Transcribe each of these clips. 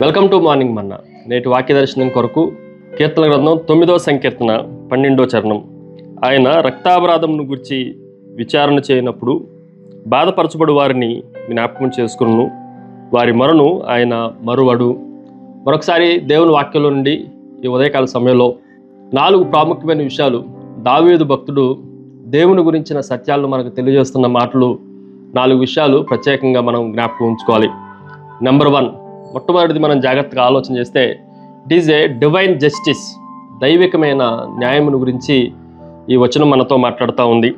Welcome to morning మన్నా. నేటి వాక్య దర్శనం కొరకు కీర్తన గ్రంథం 9వ సంకీర్తన 12వ చరణం. ఆయన రక్తాపరాధమును గురించి విచారణ చేయనప్పుడు బాధపరచబడు వారిని జ్ఞాపకం చేసుకును, వారి మొరను ఆయన మరువడు. మరొకసారి దేవుని వాక్యంలో నుండి ఈ ఉదయకాల సమయంలో 4 ప్రాముఖ్యమైన విషయాలు దావీదు భక్తుడు దేవుని గురించిన సత్యాలను మనకు తెలియజేస్తున్న మాటలు 4 విషయాలు ప్రత్యేకంగా మనం జ్ఞాపకం ఉంచుకోవాలి. నెంబర్ 1, మొట్టమొదటిది మనం జాగ్రత్తగా ఆలోచన చేస్తే, it is a divine justice. దైవికమైన న్యాయమును గురించి ఈ వచనం మనతో మాట్లాడుతూ ఉంది.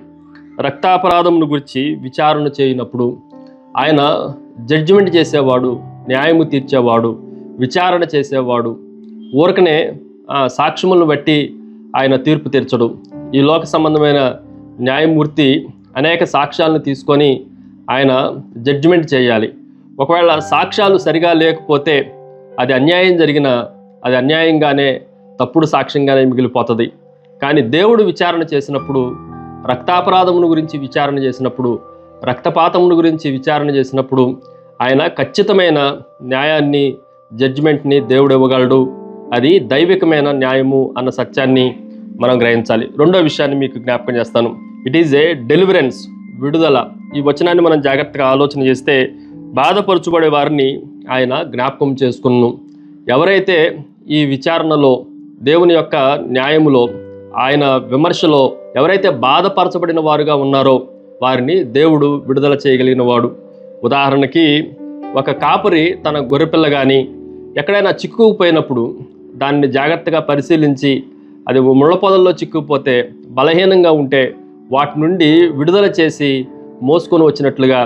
రక్తాపరాధమును గురించి విచారణ చేయనప్పుడు ఆయన జడ్జిమెంట్ చేసేవాడు, న్యాయము తీర్చేవాడు, విచారణ చేసేవాడు. ఊరకనే సాక్ష్యములను బట్టి ఆయన తీర్పు తీర్చడు. ఈ లోక సంబంధమైన న్యాయమూర్తి అనేక సాక్ష్యాలను తీసుకొని ఆయన జడ్జిమెంట్ చేయాలి. ఒకవేళ సాక్ష్యాలు సరిగా లేకపోతే అది అన్యాయం జరిగినా అది అన్యాయంగానే, తప్పుడు సాక్ష్యంగానే మిగిలిపోతుంది. కానీ దేవుడు విచారణ చేసినప్పుడు, రక్తాపరాధమును గురించి విచారణ చేసినప్పుడు, రక్తపాతమును గురించి విచారణ చేసినప్పుడు ఆయన ఖచ్చితమైన న్యాయాన్ని, జడ్జిమెంట్ని దేవుడు ఇవ్వగలడు. అది దైవికమైన న్యాయము అన్న సత్యాన్ని మనం గ్రహించాలి. రెండో విషయాన్ని మీకు జ్ఞాపకం చేస్తాను. ఇట్ ఈజ్ ఏ డెలివరెన్స్, విడుదల. ఈ వచనాన్ని మనం జాగ్రత్తగా ఆలోచన చేస్తే, బాధపరచుబడే వారిని ఆయన జ్ఞాపకం చేసుకును. ఎవరైతే ఈ విచారణలో, దేవుని యొక్క న్యాయములో, ఆయన విమర్శలో ఎవరైతే బాధపరచబడిన వారుగా ఉన్నారో వారిని దేవుడు విడుదల చేయగలిగిన వాడు. ఉదాహరణకి, ఒక కాపరి తన గొర్రెపిల్ల కానీ ఎక్కడైనా చిక్కుకుపోయినప్పుడు దాన్ని జాగ్రత్తగా పరిశీలించి, అది ముళ్ళ పొదల్లో చిక్కుకుపోతే, బలహీనంగా ఉంటే వాటి నుండి విడుదల చేసి మోసుకొని వచ్చినట్లుగా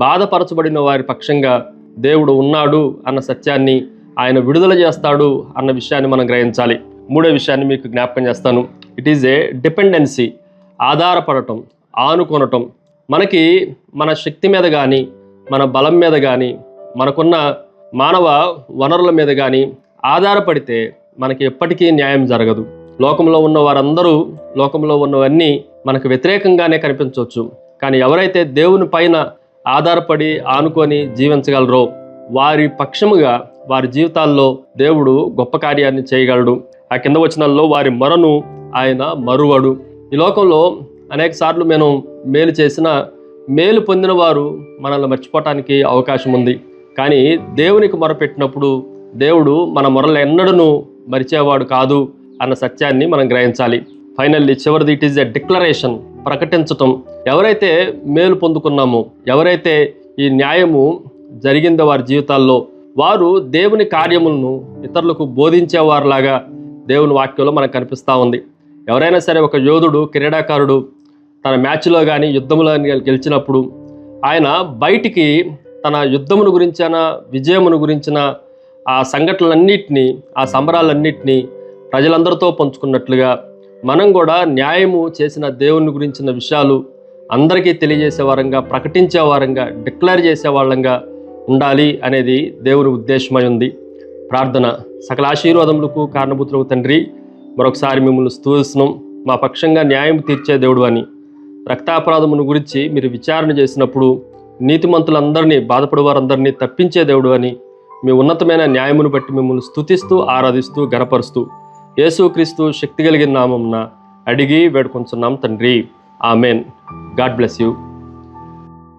బాధపరచబడిన వారి పక్షంగా దేవుడు ఉన్నాడు అన్న సత్యాన్ని, ఆయన విడుదల చేస్తాడు అన్న విషయాన్ని మనం గ్రహించాలి. మూడో విషయాన్ని మీకు జ్ఞాపకం చేస్తాను. ఇట్ ఈజ్ ఏ డిపెండెన్సీ, ఆధారపడటం, ఆనుకొనటం. మనకి మన శక్తి మీద కానీ, మన బలం మీద కానీ, మనకున్న మానవ వనరుల మీద కానీ ఆధారపడితే మనకి ఎప్పటికీ న్యాయం జరగదు. లోకంలో ఉన్న వారందరూ, లోకంలో ఉన్నవన్నీ మనకు వ్యతిరేకంగానే కనిపించవచ్చు. కానీ ఎవరైతే దేవుని పైన ఆధారపడి ఆనుకొని జీవించగలరో వారి పక్షముగా, వారి జీవితాల్లో దేవుడు గొప్ప కార్యాన్ని చేయగలడు. ఆ కింద వచనాల్లో వారి మొరను ఆయన మరువడు. ఈ లోకంలో అనేక సార్లు మనం మేలు చేసిన, మేలు పొందిన వారు మనల్ని మర్చిపోవటానికి అవకాశం ఉంది. కానీ దేవునికి మొరపెట్టినప్పుడు దేవుడు మన మొరలు ఎన్నడూ మరిచేవాడు కాదు అన్న సత్యాన్ని మనం గ్రహించాలి. ఫైనల్లీ చివరిది, ఇట్ ఈజ్ ఎ డిక్లరేషన్, ప్రకటించటం. ఎవరైతే మేలు పొందుకున్నామో, ఎవరైతే ఈ న్యాయము జరిగిందో వారి జీవితాల్లో, వారు దేవుని కార్యములను ఇతరులకు బోధించేవారులాగా దేవుని వాక్యంలో మనకు కనిపిస్తూ ఉంది. ఎవరైనా సరే, ఒక యోధుడు, క్రీడాకారుడు తన మ్యాచ్లో కానీ యుద్ధంలో గెలిచినప్పుడు ఆయన బయటికి తన యుద్ధమును గురించిన, విజయమును గురించిన ఆ సంఘటనలన్నింటినీ, ఆ సంబరాలన్నింటినీ ప్రజలందరితో పంచుకున్నట్లుగా మనం కూడా న్యాయము చేసిన దేవుని గురించిన విషయాలు అందరికీ తెలియజేసే వారంగా, ప్రకటించే వారంగా, డిక్లేర్ చేసే వాళ్ళంగా ఉండాలి అనేది దేవుని ఉద్దేశమై ఉంది. ప్రార్థన. సకల ఆశీర్వాదములకు కారణభూతులకు తండ్రి, మరొకసారి మిమ్మల్ని స్తుతిస్తున్నాం. మా పక్షంగా న్యాయం తీర్చే దేవుడు అని, రక్తాపరాధమును గురించి మీరు విచారణ చేసినప్పుడు నీతిమంతులందరినీ, బాధపడే వారందరినీ తప్పించే దేవుడు అని, మీ ఉన్నతమైన న్యాయమును బట్టి మిమ్మల్ని స్తుతిస్తూ, ఆరాధిస్తూ, గణపరుస్తూ యేసుక్రీస్తు శక్తి కలిగిన నామమున అడిగి వేడుకొంచున్నాం తండ్రి. ఆమెన్. God bless you.